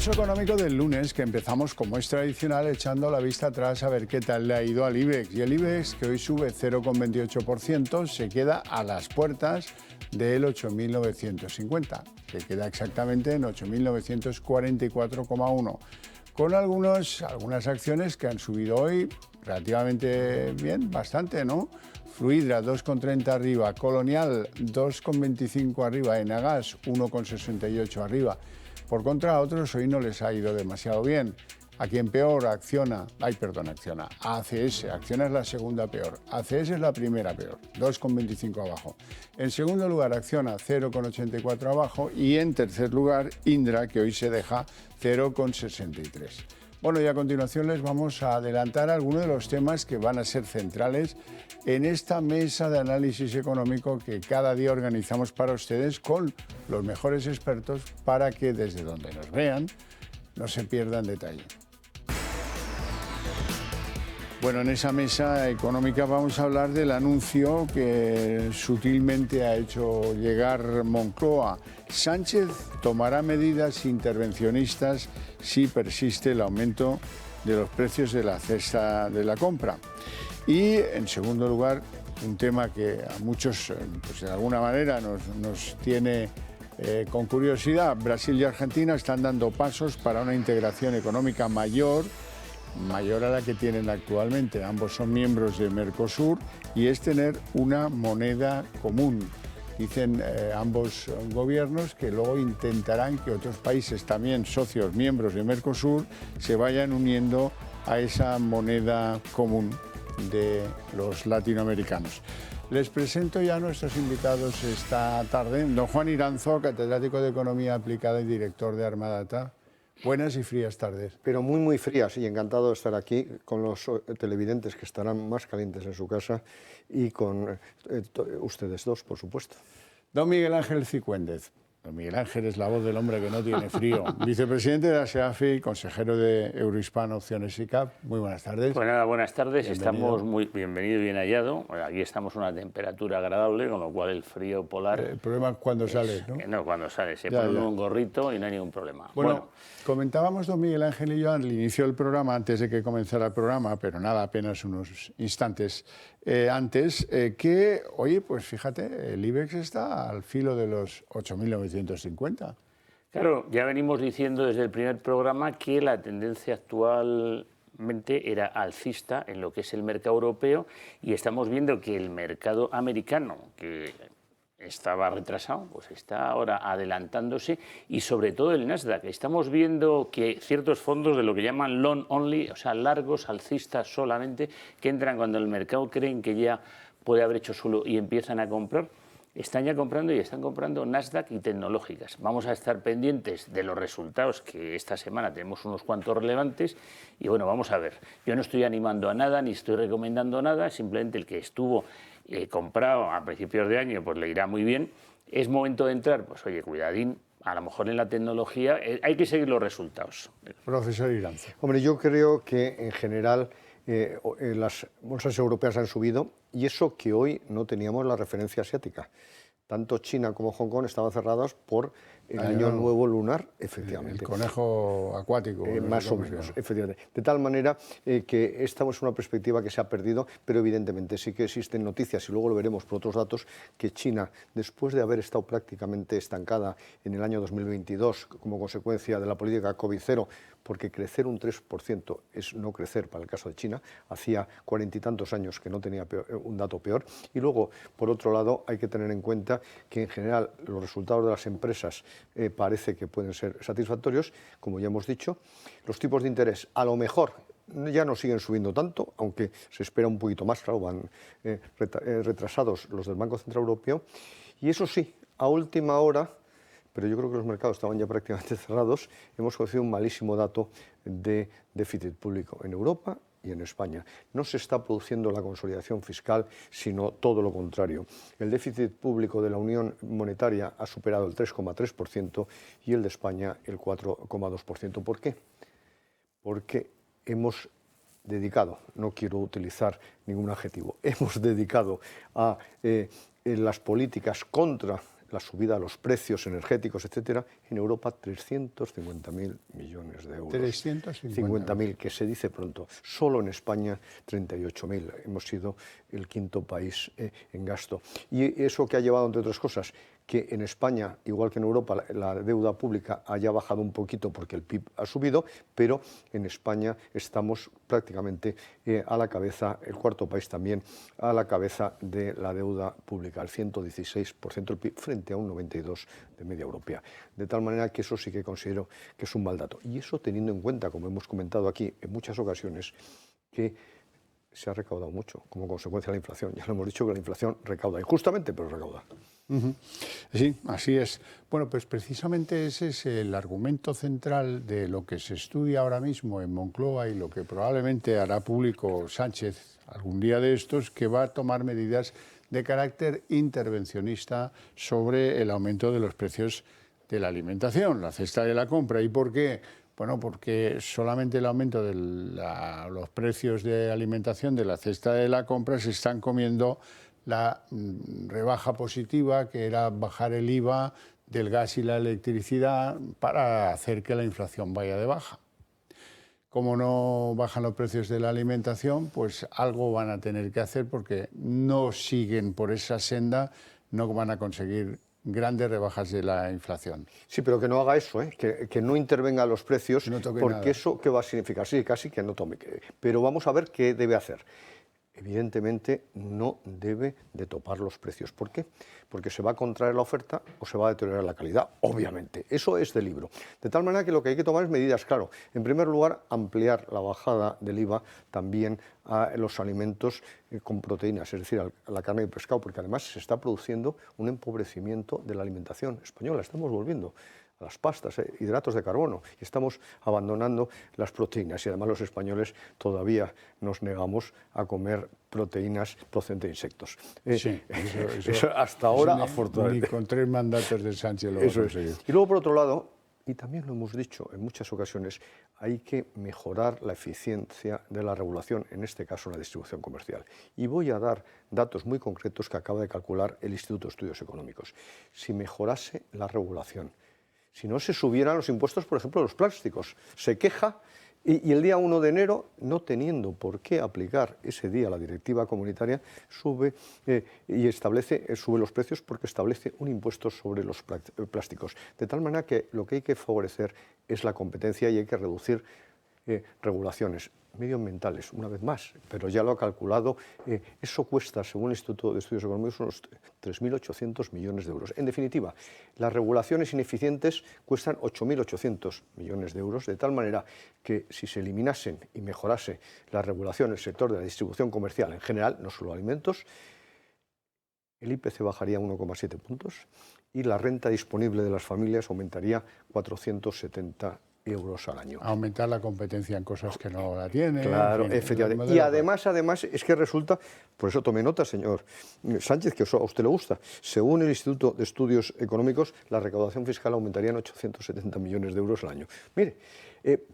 Pulso económico del lunes, que empezamos, como es tradicional, echando la vista atrás a ver qué tal le ha ido al IBEX. Y el IBEX, que hoy sube 0,28%, se queda a las puertas del 8.950, que queda exactamente en 8.944,1, con algunas acciones que han subido hoy relativamente bien, bastante, ¿no? Fluidra 2,30 arriba, Colonial 2,25 arriba, Enagas 1,68 arriba. Por contra, a otros hoy no les ha ido demasiado bien. A quien peor, Acciona, ACS, Acciona es la segunda peor, ACS es la primera peor, 2,25 abajo. En segundo lugar, Acciona 0,84 abajo y en tercer lugar, Indra, que hoy se deja 0,63. Bueno, y a continuación les vamos a adelantar algunos de los temas que van a ser centrales en esta mesa de análisis económico que cada día organizamos para ustedes con los mejores expertos para que desde donde nos vean no se pierdan detalle. Bueno, en esa mesa económica vamos a hablar del anuncio que sutilmente ha hecho llegar Moncloa. Sánchez tomará medidas intervencionistas si persiste el aumento de los precios de la cesta de la compra. Y, en segundo lugar, un tema que a muchos, pues de alguna manera, nos tiene con curiosidad. Brasil y Argentina están dando pasos para una integración económica mayor a la que tienen actualmente. Ambos son miembros de Mercosur y es tener una moneda común. Dicen ambos gobiernos que luego intentarán que otros países, también socios miembros de Mercosur, se vayan uniendo a esa moneda común de los latinoamericanos. Les presento ya a nuestros invitados esta tarde. Don Juan Iranzo, catedrático de Economía Aplicada y director de Armadata. Buenas y frías tardes. Pero muy, muy frías, y encantado de estar aquí con los televidentes que estarán más calientes en su casa y con ustedes dos, por supuesto. Don Miguel Ángel Cigüéndez. Don Miguel Ángel es la voz del hombre que no tiene frío. Vicepresidente de la SEAFI, consejero de Eurohispano Opciones ICAP. Muy buenas tardes. Pues nada, buenas tardes. Bienvenido. Estamos muy bienvenido y bien hallado. Aquí estamos a una temperatura agradable, con lo cual el frío polar... El problema es cuando sale, ¿no? No, cuando sale. Se pone un gorrito y no hay ningún problema. Bueno, comentábamos don Miguel Ángel y yo al inicio del programa, antes de que comenzara el programa, pero nada, apenas unos instantes antes, que, oye, pues fíjate, el IBEX está al filo de los 8.950. Claro, ya venimos diciendo desde el primer programa que la tendencia actualmente era alcista en lo que es el mercado europeo, y estamos viendo que el mercado americano, que estaba retrasado, pues está ahora adelantándose, y sobre todo el Nasdaq. Estamos viendo que ciertos fondos de lo que llaman long only, o sea, largos, alcistas solamente, que entran cuando el mercado creen que ya puede haber hecho suelo y empiezan a comprar, están ya comprando, y están comprando Nasdaq y tecnológicas. Vamos a estar pendientes de los resultados, que esta semana tenemos unos cuantos relevantes, y bueno, vamos a ver. Yo no estoy animando a nada, ni estoy recomendando nada, simplemente el que estuvo comprado a principios de año, pues le irá muy bien. ¿Es momento de entrar? Pues oye, cuidadín, a lo mejor en la tecnología hay que seguir los resultados. Profesor Iranzo. Hombre, yo creo que en general las bolsas europeas han subido, y eso que hoy no teníamos la referencia asiática. Tanto China como Hong Kong estaban cerradas por el año nuevo lunar, efectivamente. El conejo acuático. Más o menos, efectivamente. De tal manera que esta es una perspectiva que se ha perdido, pero evidentemente sí que existen noticias, y luego lo veremos por otros datos, que China, después de haber estado prácticamente estancada en el año 2022 como consecuencia de la política COVID-0, porque crecer un 3% es no crecer para el caso de China, hacía 40 y tantos años que no tenía un dato peor. Y luego, por otro lado, hay que tener en cuenta que en general los resultados de las empresas parece que pueden ser satisfactorios, como ya hemos dicho. Los tipos de interés a lo mejor ya no siguen subiendo tanto, aunque se espera un poquito más, claro, van retrasados los del Banco Central Europeo. Y eso sí, a última hora, pero yo creo que los mercados estaban ya prácticamente cerrados, hemos conocido un malísimo dato de déficit público en Europa y en España. No se está produciendo la consolidación fiscal, sino todo lo contrario. El déficit público de la Unión Monetaria ha superado el 3,3% y el de España el 4,2%. ¿Por qué? Porque hemos dedicado, no quiero utilizar ningún adjetivo, hemos dedicado a las políticas contra la subida de los precios energéticos, etcétera, en Europa 350.000 millones de euros. 350.000, que se dice pronto. Solo en España 38.000. Hemos sido el quinto país en gasto. Y eso que ha llevado, entre otras cosas, que en España, igual que en Europa, la deuda pública haya bajado un poquito porque el PIB ha subido, pero en España estamos prácticamente a la cabeza, el cuarto país también, a la cabeza de la deuda pública, al 116% del PIB frente a un 92% de media europea. De tal manera que eso sí que considero que es un mal dato. Y eso teniendo en cuenta, como hemos comentado aquí en muchas ocasiones, que se ha recaudado mucho como consecuencia de la inflación. Ya lo hemos dicho que la inflación recauda injustamente, pero recauda. Sí, así es. Bueno, pues precisamente ese es el argumento central de lo que se estudia ahora mismo en Moncloa y lo que probablemente hará público Sánchez algún día de estos, que va a tomar medidas de carácter intervencionista sobre el aumento de los precios de la alimentación, la cesta de la compra. ¿Y por qué? Bueno, porque solamente el aumento de los precios de alimentación de la cesta de la compra se están comiendo la rebaja positiva, que era bajar el IVA del gas y la electricidad para hacer que la inflación vaya de baja. Como no bajan los precios de la alimentación, pues algo van a tener que hacer porque no siguen por esa senda, no van a conseguir grandes rebajas de la inflación. Sí, pero que no haga eso, que no intervenga los precios, no toque porque nada. ¿Eso qué va a significar? Sí, casi que no tome. Pero vamos a ver qué debe hacer. Evidentemente no debe de topar los precios. ¿Por qué? Porque se va a contraer la oferta o se va a deteriorar la calidad, obviamente. Eso es de libro. De tal manera que lo que hay que tomar es medidas, claro. En primer lugar, ampliar la bajada del IVA también a los alimentos con proteínas, es decir, a la carne y el pescado, porque además se está produciendo un empobrecimiento de la alimentación española. Estamos volviendo a las pastas, hidratos de carbono, y estamos abandonando las proteínas. Y además los españoles todavía nos negamos a comer proteínas procedentes de insectos. Sí, eso hasta ahora, afortunadamente. Ni con 3 mandatos de Sánchez lo va a conseguir. Y luego, por otro lado, y también lo hemos dicho en muchas ocasiones, hay que mejorar la eficiencia de la regulación, en este caso la distribución comercial. Y voy a dar datos muy concretos que acaba de calcular el Instituto de Estudios Económicos. Si mejorase la regulación, si no se subieran los impuestos, por ejemplo, los plásticos, se queja y el día 1 de enero, no teniendo por qué aplicar ese día la directiva comunitaria, sube sube los precios porque establece un impuesto sobre los plásticos. De tal manera que lo que hay que favorecer es la competencia y hay que reducir regulaciones medioambientales, una vez más, pero ya lo ha calculado, eso cuesta, según el Instituto de Estudios Económicos, unos 3.800 millones de euros. En definitiva, las regulaciones ineficientes cuestan 8.800 millones de euros, de tal manera que si se eliminasen y mejorase la regulación en el sector de la distribución comercial en general, no solo alimentos, el IPC bajaría 1,7 puntos y la renta disponible de las familias aumentaría 470 euros al año. Aumentar la competencia en cosas que no la tienen. Claro, en fin, efectivamente. Y además es que resulta, por eso tome nota, señor Sánchez, que a usted le gusta, según el Instituto de Estudios Económicos, la recaudación fiscal aumentaría en 870 millones de euros al año. Mire,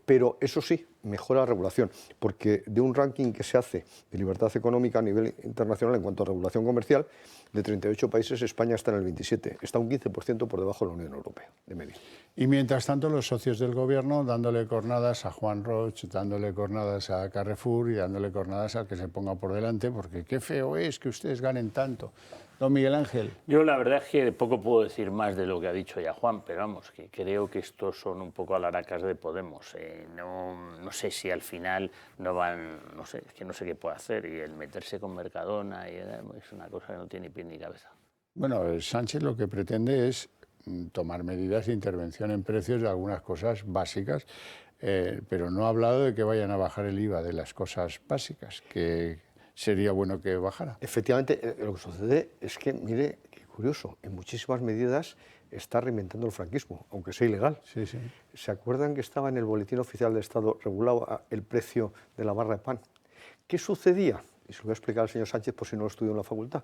pero eso sí, mejora la regulación, porque de un ranking que se hace de libertad económica a nivel internacional en cuanto a regulación comercial, de 38 países, España está en el 27, está un 15% por debajo de la Unión Europea, de media. Y mientras tanto, los socios del gobierno dándole cornadas a Juan Roig, dándole cornadas a Carrefour y dándole cornadas al que se ponga por delante, porque qué feo es que ustedes ganen tanto. Don Miguel Ángel. Yo la verdad es que poco puedo decir más de lo que ha dicho ya Juan, pero vamos, que creo que estos son un poco alaracas de Podemos. No sé si al final no van, no sé, es que no sé qué puede hacer, y el meterse con Mercadona es una cosa que no tiene ni pie ni cabeza. Bueno, Sánchez lo que pretende es tomar medidas de intervención en precios de algunas cosas básicas, pero no ha hablado de que vayan a bajar el IVA de las cosas básicas, que sería bueno que bajara. Efectivamente, lo que sucede es que, mire, qué curioso, en muchísimas medidas está reinventando el franquismo, aunque sea ilegal. Sí, sí. ¿Se acuerdan que estaba en el Boletín Oficial del Estado regulado el precio de la barra de pan? ¿Qué sucedía? Y se lo voy a explicar al señor Sánchez por si no lo estudió en la facultad.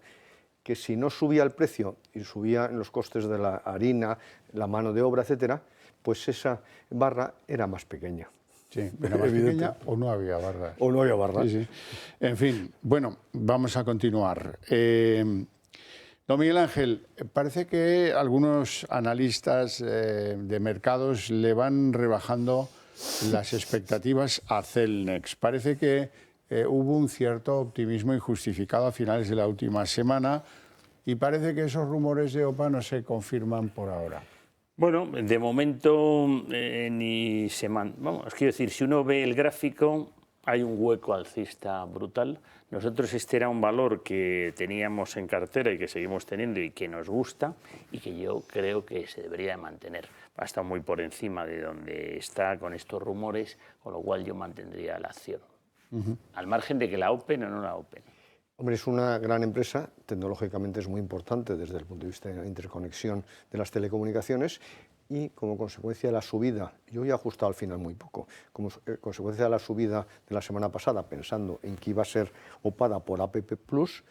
Que si no subía el precio y subían los costes de la harina, la mano de obra, etcétera, pues esa barra era más pequeña. Sí, era más pequeña o no había barras. O no había barras. Sí, sí. En fin, bueno, vamos a continuar. Don Miguel Ángel, parece que algunos analistas de mercados le van rebajando las expectativas a Celnex. Parece que hubo un cierto optimismo injustificado a finales de la última semana y parece que esos rumores de OPA no se confirman por ahora. Bueno, de momento ni se vamos, quiero decir, si uno ve el gráfico, hay un hueco alcista brutal. Nosotros este era un valor que teníamos en cartera y que seguimos teniendo y que nos gusta y que yo creo que se debería de mantener. Ha estado muy por encima de donde está con estos rumores, con lo cual yo mantendría la acción. Al margen de que la Open o no la Open. Hombre, es una gran empresa, tecnológicamente es muy importante desde el punto de vista de la interconexión de las telecomunicaciones y como consecuencia de la subida, yo he ajustado al final muy poco, como consecuencia de la subida de la semana pasada, pensando en que iba a ser opada por APP Plus,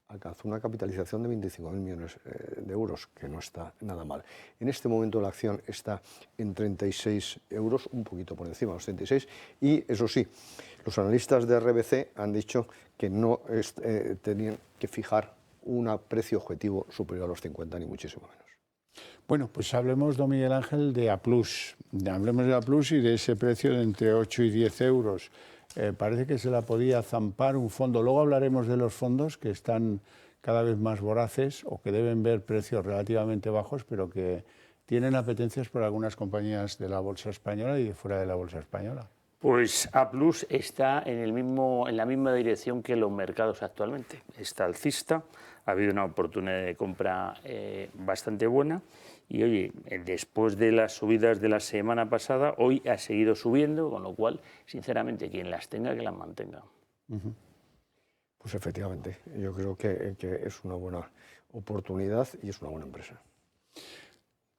alcanzó una capitalización de 25.000 millones de euros, que no está nada mal. En este momento la acción está en 36 euros, un poquito por encima de los 36, y eso sí, los analistas de RBC han dicho que no tenían que fijar un precio objetivo superior a los 50, ni muchísimo menos. Bueno, pues hablemos, don Miguel Ángel, de A+. Hablemos de A+ y de ese precio de entre 8 y 10 euros. Parece que se la podía zampar un fondo. Luego hablaremos de los fondos que están cada vez más voraces o que deben ver precios relativamente bajos, pero que tienen apetencias por algunas compañías de la bolsa española y de fuera de la bolsa española. Pues A+ está en la misma dirección que los mercados actualmente. Está alcista, ha habido una oportunidad de compra bastante buena y, oye, después de las subidas de la semana pasada, hoy ha seguido subiendo, con lo cual, sinceramente, quien las tenga, que las mantenga. Pues efectivamente, yo creo que es una buena oportunidad y es una buena empresa.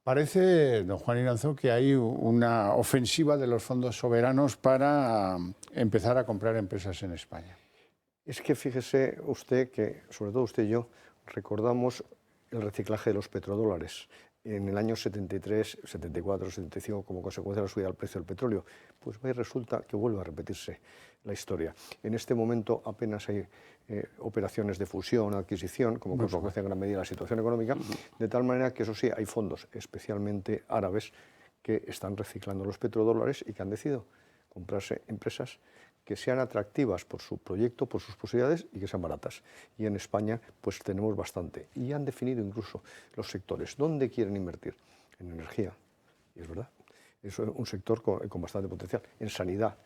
Parece, don Juan Iranzo, que hay una ofensiva de los fondos soberanos para empezar a comprar empresas en España. Es que fíjese usted que, sobre todo usted y yo, recordamos el reciclaje de los petrodólares en el año 73, 74, 75 como consecuencia de la subida del precio del petróleo. Pues resulta que vuelve a repetirse la historia. En este momento apenas hay operaciones de fusión, adquisición, como consecuencia en gran medida de la situación económica, de tal manera que eso sí, hay fondos, especialmente árabes, que están reciclando los petrodólares y que han decidido comprarse empresas que sean atractivas por su proyecto, por sus posibilidades y que sean baratas. Y en España pues tenemos bastante. Y han definido incluso los sectores. ¿Dónde quieren invertir? En energía. Y es verdad. Es un sector con bastante potencial. En sanidad.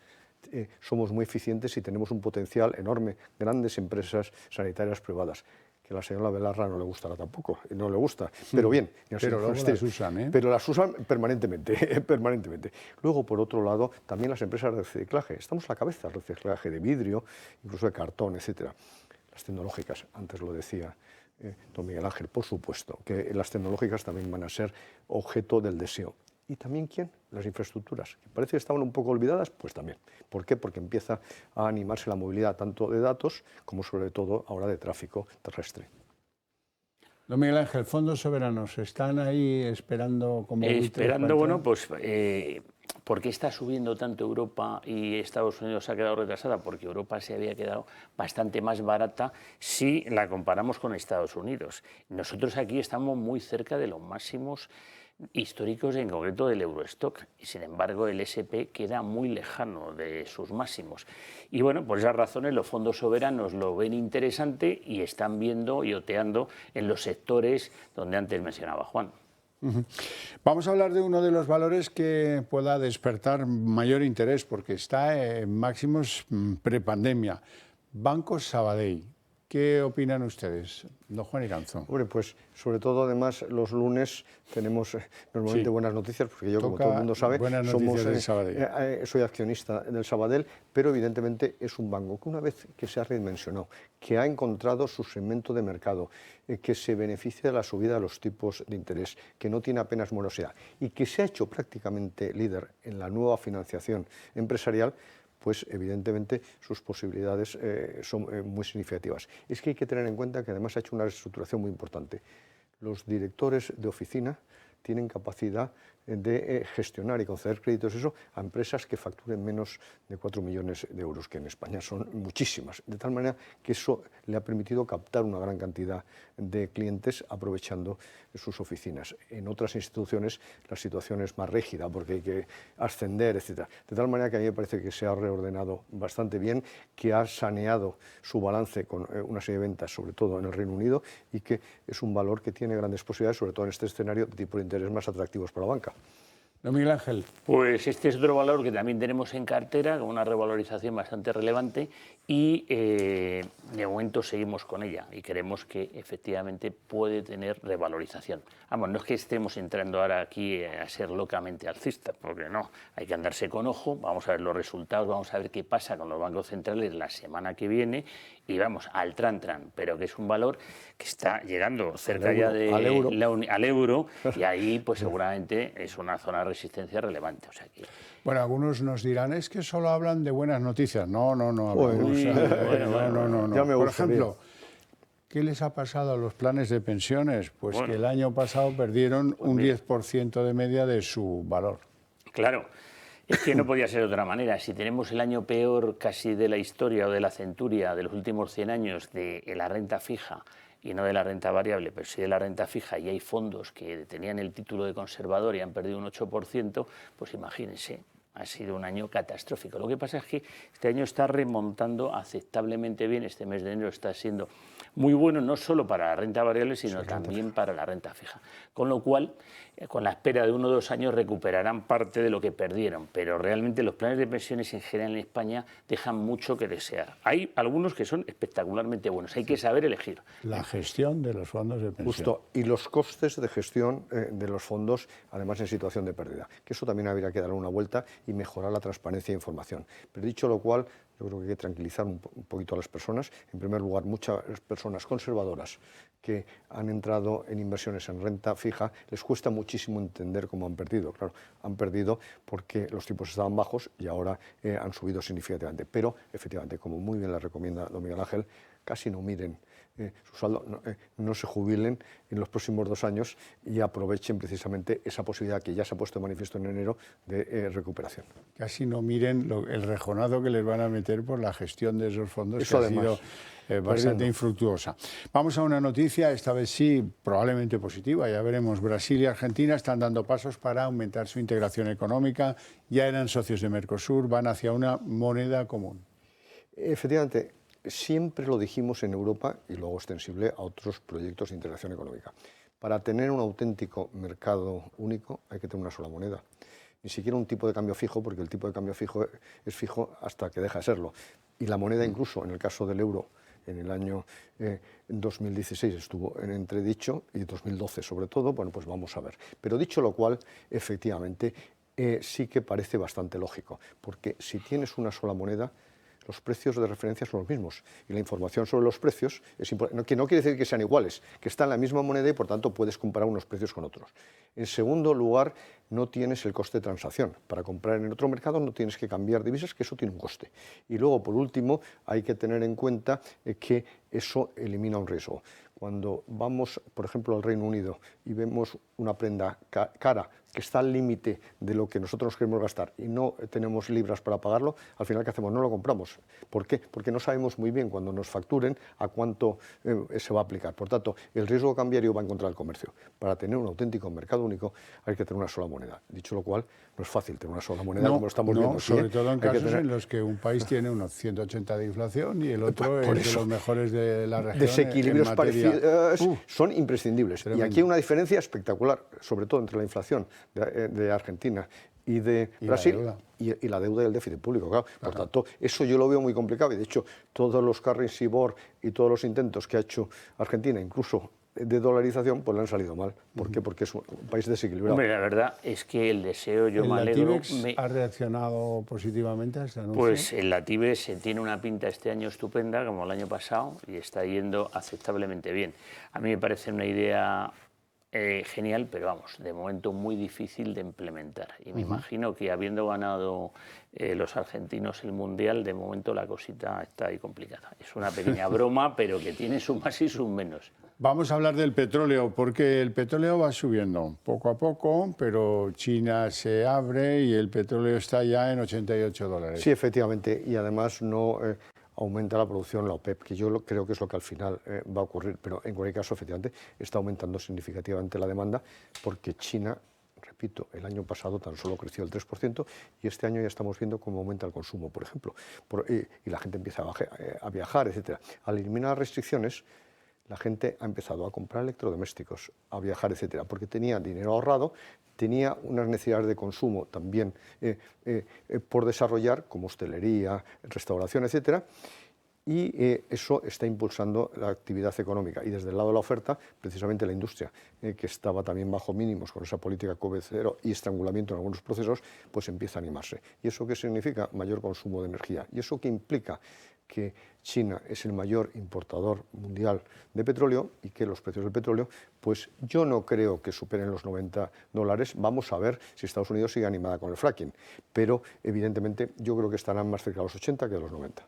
Somos muy eficientes y tenemos un potencial enorme. Grandes empresas sanitarias privadas. Que a la señora Belarra no le gustará tampoco, no le gusta, pero bien. Pero luego las usan, ¿eh? Pero las usan permanentemente, permanentemente. Luego, por otro lado, también las empresas de reciclaje. Estamos a la cabeza del reciclaje de vidrio, incluso de cartón, etcétera. Las tecnológicas, antes lo decía don Miguel Ángel, por supuesto, que las tecnológicas también van a ser objeto del deseo. ¿Y también quién? Las infraestructuras, que parece que estaban un poco olvidadas, pues también. ¿Por qué? Porque empieza a animarse la movilidad tanto de datos como sobre todo ahora de tráfico terrestre. Don Miguel Ángel, fondos soberanos, ¿están ahí esperando como Esperando, bueno, pues ¿por qué está subiendo tanto Europa y Estados Unidos se ha quedado retrasada? Porque Europa se había quedado bastante más barata si la comparamos con Estados Unidos. Nosotros aquí estamos muy cerca de los máximos históricos, en concreto del Eurostock, y sin embargo el SP queda muy lejano de sus máximos. Y bueno, por esas razones los fondos soberanos lo ven interesante y están viendo y oteando en los sectores donde antes mencionaba Juan. Vamos a hablar de uno de los valores que pueda despertar mayor interés porque está en máximos prepandemia. Banco Sabadell. ¿Qué opinan ustedes, don Juan Iranzo? Hombre, pues sobre todo además los lunes tenemos normalmente buenas noticias, porque yo, como todo el mundo sabe, soy accionista del Sabadell, pero evidentemente es un banco que una vez que se ha redimensionado, que ha encontrado su segmento de mercado, que se beneficia de la subida de los tipos de interés, que no tiene apenas morosidad y que se ha hecho prácticamente líder en la nueva financiación empresarial, pues evidentemente sus posibilidades son muy significativas. Es que hay que tener en cuenta que además ha hecho una reestructuración muy importante. Los directores de oficina tienen capacidad de gestionar y conceder créditos eso a empresas que facturen menos de 4 millones de euros, que en España son muchísimas, de tal manera que eso le ha permitido captar una gran cantidad de clientes aprovechando sus oficinas. En otras instituciones la situación es más rígida porque hay que ascender, etc. De tal manera que a mí me parece que se ha reordenado bastante bien, que ha saneado su balance con una serie de ventas, sobre todo en el Reino Unido, y que es un valor que tiene grandes posibilidades, sobre todo en este escenario de tipo de interés más atractivos para la banca. Don Miguel Ángel. Pues este es otro valor que también tenemos en cartera, con una revalorización bastante relevante y de momento seguimos con ella y creemos que efectivamente puede tener revalorización. Vamos, no es que estemos entrando ahora aquí a ser locamente alcistas, porque no, hay que andarse con ojo, vamos a ver los resultados, vamos a ver qué pasa con los bancos centrales la semana que viene y vamos al tran, pero que es un valor que está llegando cerca ya al euro y ahí pues seguramente es una zona de resistencia relevante. O sea que... Bueno, algunos nos dirán, es que solo hablan de buenas noticias. No. Bueno, Ya me Por ejemplo, ¿qué les ha pasado a los planes de pensiones? Pues que el año pasado perdieron un 10% de media de su valor. Claro. Es que no podía ser de otra manera. Si tenemos el año peor casi de la historia o de la centuria de los últimos 100 años de la renta fija y no de la renta variable, pero sí de la renta fija, y hay fondos que tenían el título de conservador y han perdido un 8%, pues imagínense, ha sido un año catastrófico. Lo que pasa es que este año está remontando aceptablemente bien, este mes de enero está siendo muy bueno, no solo para la renta variable, sino también para la renta fija. Con lo cual, con la espera de 1 o 2 años recuperarán parte de lo que perdieron, pero realmente los planes de pensiones en general en España dejan mucho que desear. Hay algunos que son espectacularmente buenos, hay que saber elegir. La gestión de los fondos de pensión. Justo, y los costes de gestión de los fondos, además en situación de pérdida, que eso también habría que darle una vuelta y mejorar la transparencia e información. Pero dicho lo cual, yo creo que hay que tranquilizar un poquito a las personas. En primer lugar, muchas personas conservadoras que han entrado en inversiones en renta fija, les cuesta muchísimo entender cómo han perdido. Claro, han perdido porque los tipos estaban bajos y ahora han subido significativamente. Pero, efectivamente, como muy bien le recomienda don Miguel Ángel, casi no miren su saldo, no se jubilen en los próximos 2 años y aprovechen precisamente esa posibilidad que ya se ha puesto de manifiesto en enero de recuperación. Casi no miren el rejonado que les van a meter por la gestión de esos fondos, eso que además, ha sido bastante infructuosa. Vamos a una noticia, esta vez sí, probablemente positiva, ya veremos. Brasil y Argentina están dando pasos para aumentar su integración económica, ya eran socios de Mercosur, van hacia una moneda común. Efectivamente, siempre lo dijimos en Europa y luego extensible a otros proyectos de integración económica. Para tener un auténtico mercado único hay que tener una sola moneda. Ni siquiera un tipo de cambio fijo, porque el tipo de cambio fijo es fijo hasta que deja de serlo. Y la moneda, incluso en el caso del euro, en el año 2016 estuvo en entredicho y 2012 sobre todo, bueno, pues vamos a ver. Pero dicho lo cual, efectivamente, sí que parece bastante lógico, porque si tienes una sola moneda, los precios de referencia son los mismos y la información sobre los precios es importante, que no quiere decir que sean iguales, que está en la misma moneda y por tanto puedes comparar unos precios con otros. En segundo lugar, no tienes el coste de transacción. Para comprar en otro mercado no tienes que cambiar divisas, que eso tiene un coste. Y luego, por último, hay que tener en cuenta que eso elimina un riesgo. Cuando vamos, por ejemplo, al Reino Unido y vemos una prenda cara que está al límite de lo que nosotros queremos gastar y no tenemos libras para pagarlo, al final, ¿qué hacemos? No lo compramos. ¿Por qué? Porque no sabemos muy bien cuando nos facturen a cuánto se va a aplicar. Por tanto, el riesgo cambiario va en contra del comercio. Para tener un auténtico mercado único hay que tener una sola moneda. Dicho lo cual, no es fácil tener una sola moneda como estamos viendo. Sobre todo en casos en los que un país tiene unos 180 de inflación y el otro es de los mejores de la región. Desequilibrios en materia... son imprescindibles. Tremendo. Y aquí hay una diferencia espectacular, sobre todo entre la inflación de Argentina y de Brasil y la deuda y el déficit público. Claro. Por tanto, eso yo lo veo muy complicado y de hecho todos los currency board y todos los intentos que ha hecho Argentina, incluso de dolarización, pues le han salido mal. ¿Por qué? Porque es un país desequilibrado. Hombre, la verdad es que el deseo, yo me alegro... ¿Ha reaccionado positivamente a este anuncio? Pues el Latibex tiene una pinta este año estupenda, como el año pasado, y está yendo aceptablemente bien. A mí me parece una idea genial, pero vamos, de momento muy difícil de implementar. Y me imagino que habiendo ganado los argentinos el Mundial, de momento la cosita está ahí complicada. Es una pequeña broma, pero que tiene sus más y sus menos. Vamos a hablar del petróleo, porque el petróleo va subiendo poco a poco, pero China se abre y el petróleo está ya en $88. Sí, efectivamente, y además no aumenta la producción la OPEP, que yo creo que es lo que al final va a ocurrir, pero en cualquier caso, efectivamente, está aumentando significativamente la demanda, porque China, repito, el año pasado tan solo creció el 3% y este año ya estamos viendo cómo aumenta el consumo, por ejemplo, y la gente empieza a viajar, etcétera. Al eliminar las restricciones, la gente ha empezado a comprar electrodomésticos, a viajar, etcétera, porque tenía dinero ahorrado, tenía unas necesidades de consumo también por desarrollar, como hostelería, restauración, etcétera, y eso está impulsando la actividad económica. Y desde el lado de la oferta, precisamente la industria, que estaba también bajo mínimos con esa política COVID-0 y estrangulamiento en algunos procesos, pues empieza a animarse. ¿Y eso qué significa? Mayor consumo de energía. ¿Y eso qué implica? Que China es el mayor importador mundial de petróleo y que los precios del petróleo, pues yo no creo que superen los $90. Vamos a ver si Estados Unidos sigue animada con el fracking, pero evidentemente yo creo que estarán más cerca de los 80 que de los 90.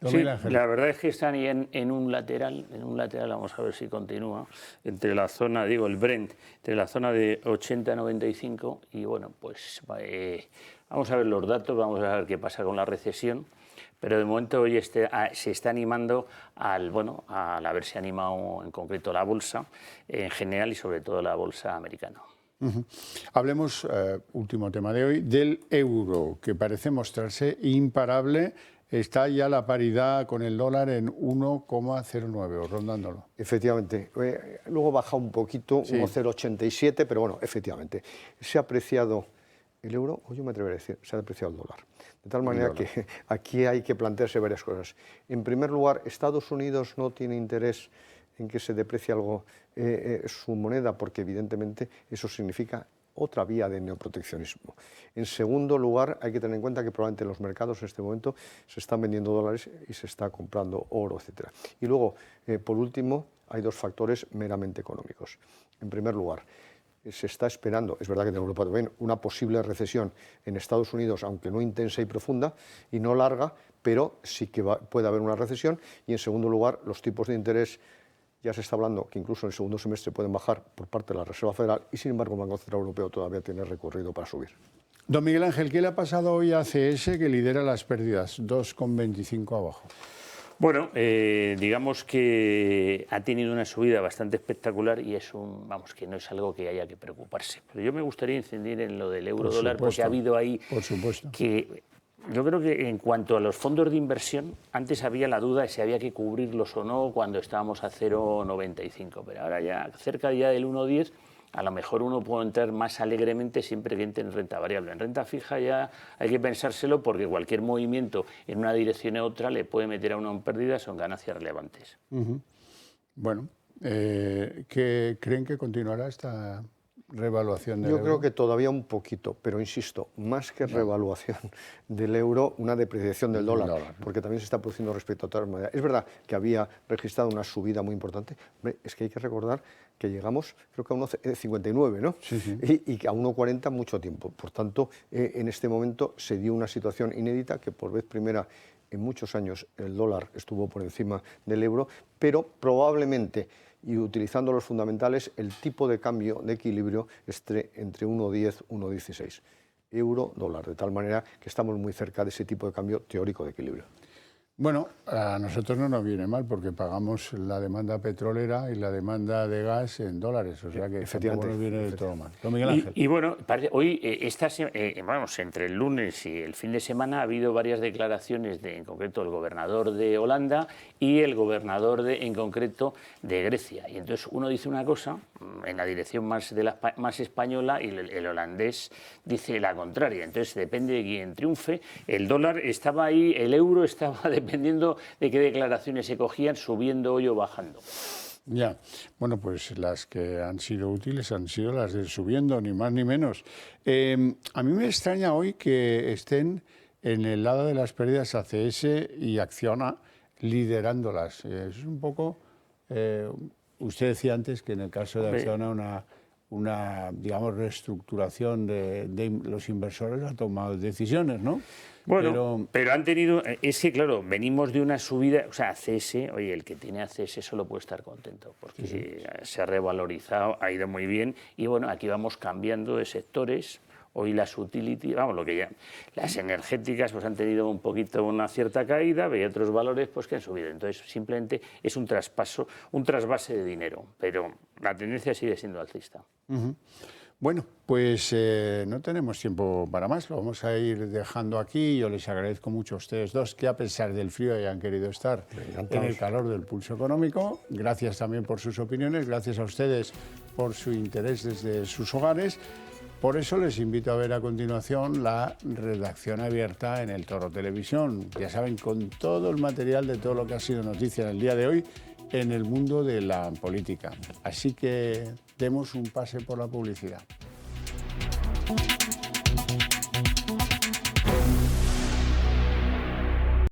Sí, la verdad es que están ahí en un lateral, vamos a ver si continúa, entre la zona, digo, el Brent, entre la zona de 80 a 95 y bueno, pues vamos a ver los datos, vamos a ver qué pasa con la recesión. Pero de momento hoy se está animando al haberse animado en concreto la bolsa en general y sobre todo la bolsa americana. Hablemos, último tema de hoy, del euro, que parece mostrarse imparable. Está ya la paridad con el dólar en 1,09, rondándolo. Efectivamente. Luego baja un poquito, sí. 1,087, pero bueno, efectivamente. Se ha apreciado el euro, o yo me atrevería a decir, se ha depreciado el dólar. De tal manera que aquí hay que plantearse varias cosas. En primer lugar, Estados Unidos no tiene interés en que se deprecie algo su moneda, porque evidentemente eso significa otra vía de neoproteccionismo. En segundo lugar, hay que tener en cuenta que probablemente en los mercados en este momento se están vendiendo dólares y se está comprando oro, etc. Y luego, por último, hay dos factores meramente económicos. En primer lugar, se está esperando, es verdad que en Europa también, una posible recesión en Estados Unidos, aunque no intensa y profunda y no larga, pero sí que puede haber una recesión. Y en segundo lugar, los tipos de interés, ya se está hablando que incluso en el segundo semestre pueden bajar por parte de la Reserva Federal y sin embargo el Banco Central Europeo todavía tiene recorrido para subir. Don Miguel Ángel, ¿qué le ha pasado hoy a ACS que lidera las pérdidas? 2,25 abajo. Bueno, digamos que ha tenido una subida bastante espectacular y es vamos, que no es algo que haya que preocuparse. Pero yo me gustaría incidir en lo del euro-dólar porque ha habido ahí que yo creo que en cuanto a los fondos de inversión, antes había la duda de si había que cubrirlos o no cuando estábamos a 0,95, pero ahora ya cerca ya del 1,10, a lo mejor uno puede entrar más alegremente siempre que entre en renta variable. En renta fija ya hay que pensárselo porque cualquier movimiento en una dirección u otra le puede meter a uno en pérdidas o en ganancias relevantes. Bueno, ¿qué creen que continuará esta revaluación del euro? Yo creo que todavía un poquito, pero insisto, más que revaluación del euro, una depreciación del dólar, porque también se está produciendo respecto a otras monedas. Es verdad que había registrado una subida muy importante. Hombre, es que hay que recordar que llegamos, creo que a 1,59, ¿no? Sí, sí. Y que a 1,40 mucho tiempo. Por tanto, en este momento se dio una situación inédita que por vez primera en muchos años el dólar estuvo por encima del euro, pero probablemente, y utilizando los fundamentales, el tipo de cambio de equilibrio esté entre 1,10 y 1,16 euro-dólar, de tal manera que estamos muy cerca de ese tipo de cambio teórico de equilibrio. Bueno, a nosotros no nos viene mal porque pagamos la demanda petrolera y la demanda de gas en dólares, o sea que tampoco nos viene del todo mal. Don Miguel Ángel. Y bueno, hoy, vamos, entre el lunes y el fin de semana ha habido varias declaraciones, en concreto el gobernador de Holanda y el gobernador en concreto de Grecia. Y entonces uno dice una cosa en la dirección más española y el holandés dice la contraria. Entonces depende de quién triunfe. El dólar estaba ahí, el euro estaba dependiendo de qué declaraciones se cogían, subiendo hoy o bajando. Ya, bueno, pues las que han sido útiles han sido las de subiendo, ni más ni menos. A mí me extraña hoy que estén en el lado de las pérdidas ACS y Acciona liderándolas. Es un poco Usted decía antes que en el caso de Acciona una digamos, reestructuración de los inversores ha tomado decisiones, ¿no? Bueno, pero han tenido, es que claro, venimos de una subida, o sea, ACS, oye, el que tiene ACS solo puede estar contento, porque se ha revalorizado, ha ido muy bien, y bueno, aquí vamos cambiando de sectores. Hoy las utilities, vamos, lo que ya, las energéticas pues han tenido un poquito una cierta caída, y otros valores pues que han subido. Entonces simplemente es un trasvase de dinero, pero la tendencia sigue siendo alcista. Bueno, pues no tenemos tiempo para más, lo vamos a ir dejando aquí. Yo les agradezco mucho a ustedes dos que a pesar del frío hayan querido estar en el calor del Pulso Económico. Gracias también por sus opiniones, gracias a ustedes por su interés desde sus hogares. Por eso les invito a ver a continuación la redacción abierta en El Toro Televisión. Ya saben, con todo el material de todo lo que ha sido noticia en el día de hoy en el mundo de la política. Así que demos un pase por la publicidad.